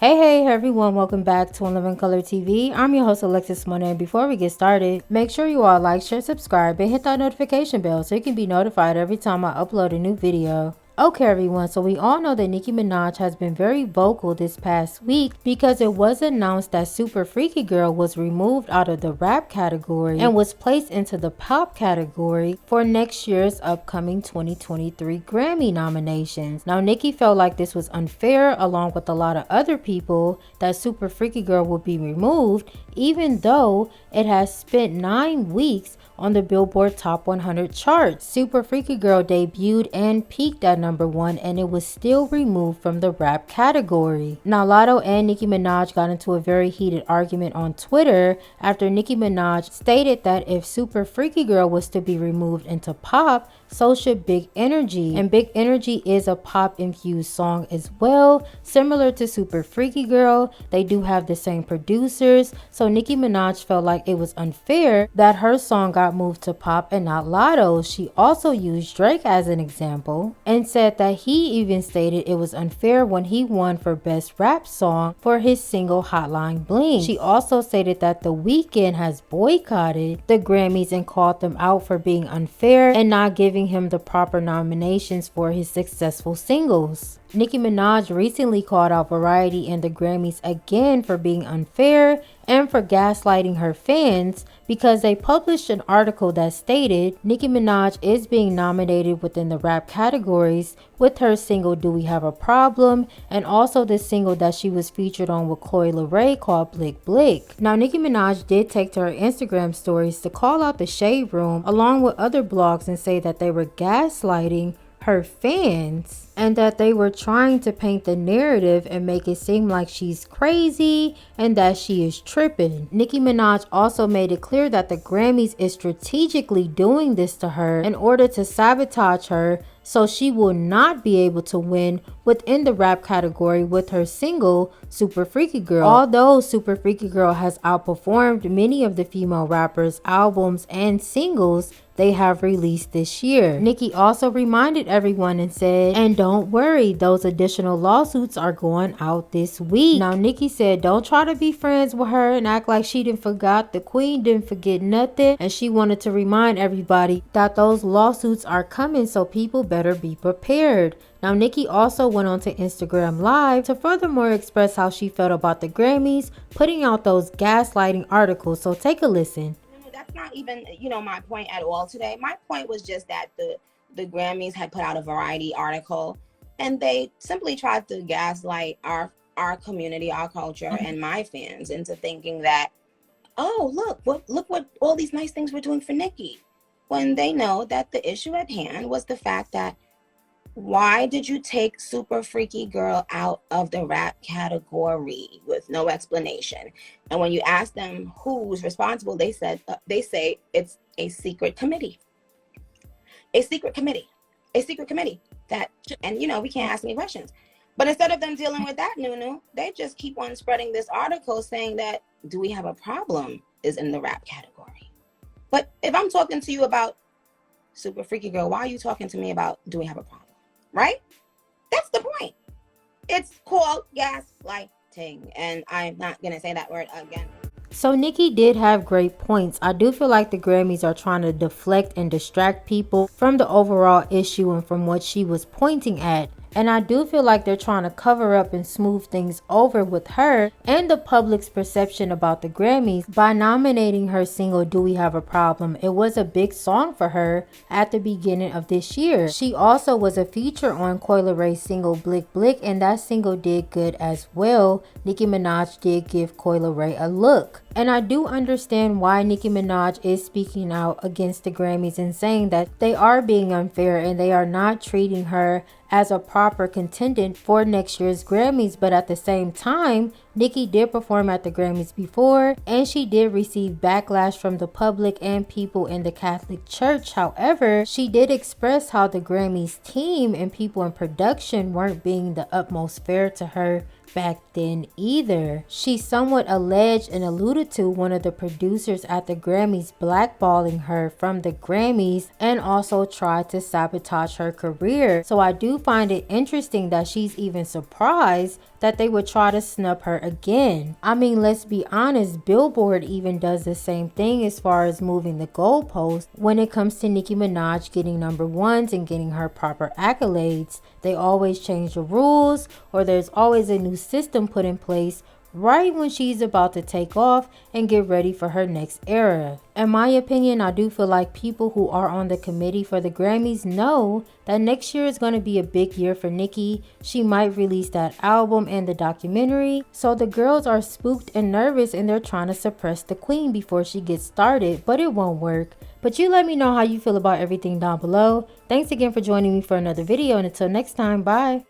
Hey everyone, welcome back to Living Color TV. I'm your host Alexis Mona, and before we get started, make sure you all like, share, subscribe, and hit that notification bell so you can be notified every time I upload a new video. Okay everyone, so we all know that Nicki Minaj has been very vocal this past week because it was announced that Super Freaky Girl was removed out of the rap category and was placed into the pop category for next year's upcoming 2023 Grammy nominations. Now Nicki felt like this was unfair, along with a lot of other people, that Super Freaky Girl would be removed even though it has spent 9 weeks on the Billboard Top 100 chart. Super Freaky Girl debuted and peaked at #1, and it was still removed from the rap category. Now Latto and Nicki Minaj got into a very heated argument on Twitter after Nicki Minaj stated that if Super Freaky Girl was to be removed into pop, so should Big Energy. And Big Energy is a pop infused song as well, similar to Super Freaky Girl. They do have the same producers, so Nicki Minaj felt like it was unfair that her song got moved to pop and not Latto's. She also used Drake as an example and said that he even stated it was unfair when he won for Best Rap Song for his single Hotline Bling. She also stated that The Weeknd has boycotted the Grammys and called them out for being unfair and not giving him the proper nominations for his successful singles. Nicki Minaj recently called out Variety and the Grammys again for being unfair and for gaslighting her fans because they published an article that stated Nicki Minaj is being nominated within the rap categories with her single Do We Have a Problem and also the single that she was featured on with Coi Leray called Blick Blick. Now Nicki Minaj did take to her Instagram stories to call out the Shade Room along with other blogs and say that they were gaslighting her fans and that they were trying to paint the narrative and make it seem like she's crazy and that she is tripping. Nicki Minaj also made it clear that the Grammys is strategically doing this to her in order to sabotage her so she will not be able to win within the rap category with her single Super Freaky Girl. Although Super Freaky Girl has outperformed many of the female rappers' albums and singles they have released this year. Nicki also reminded everyone and said, and don't worry, those additional lawsuits are going out this week. Now Nicki said don't try to be friends with her and act like she didn't forgot. The queen didn't forget nothing, and she wanted to remind everybody that those lawsuits are coming, so people better be prepared. Now Nicki also went on to Instagram Live to furthermore express how she felt about the Grammys putting out those gaslighting articles, so take a listen. That's not even, my point at all today. My point was just that the Grammys had put out a Variety article and they simply tried to gaslight our community, our culture, and my fans into thinking that, oh, look what all these nice things we're doing for Nicki, when they know that the issue at hand was the fact that why did you take Super Freaky Girl out of the rap category with no explanation? And when you ask them who's responsible, they say it's a secret committee. A secret committee that, and we can't ask any questions. But instead of them dealing with that, they just keep on spreading this article saying that Do We Have a Problem is in the rap category. But if I'm talking to you about Super Freaky Girl, why are you talking to me about Do We Have a Problem? Right? That's the point. It's called gaslighting, and I'm not gonna say that word again. So Nicki did have great points. I do feel like the Grammys are trying to deflect and distract people from the overall issue and from what she was pointing at. And I do feel like they're trying to cover up and smooth things over with her and the public's perception about the Grammys by nominating her single Do We Have a Problem. It was a big song for her at the beginning of this year. She also was a feature on Coi Leray's single Blick Blick, and that single did good as well. Nicki Minaj did give Coi Leray a look. And I do understand why Nicki Minaj is speaking out against the Grammys and saying that they are being unfair and they are not treating her as a proper contendant for next year's Grammys. But at the same time, Nicki did perform at the Grammys before and she did receive backlash from the public and people in the Catholic Church. However, she did express how the Grammys team and people in production weren't being the utmost fair to her back then either. She somewhat alleged and alluded to one of the producers at the Grammys blackballing her from the Grammys and also tried to sabotage her career. So I do find it interesting that she's even surprised that they would try to snub her again. I mean, let's be honest, Billboard even does the same thing as far as moving the goalpost when it comes to Nicki Minaj getting number ones and getting her proper accolades. They always change the rules, or there's always a new system put in place right when she's about to take off and get ready for her next era. In my opinion, I do feel like people who are on the committee for the Grammys know that next year is going to be a big year for Nicki. She might release that album and the documentary, so the girls are spooked and nervous and they're trying to suppress the queen before she gets started, but it won't work. But you let me know how you feel about everything down below. Thanks again for joining me for another video, and until next time, bye.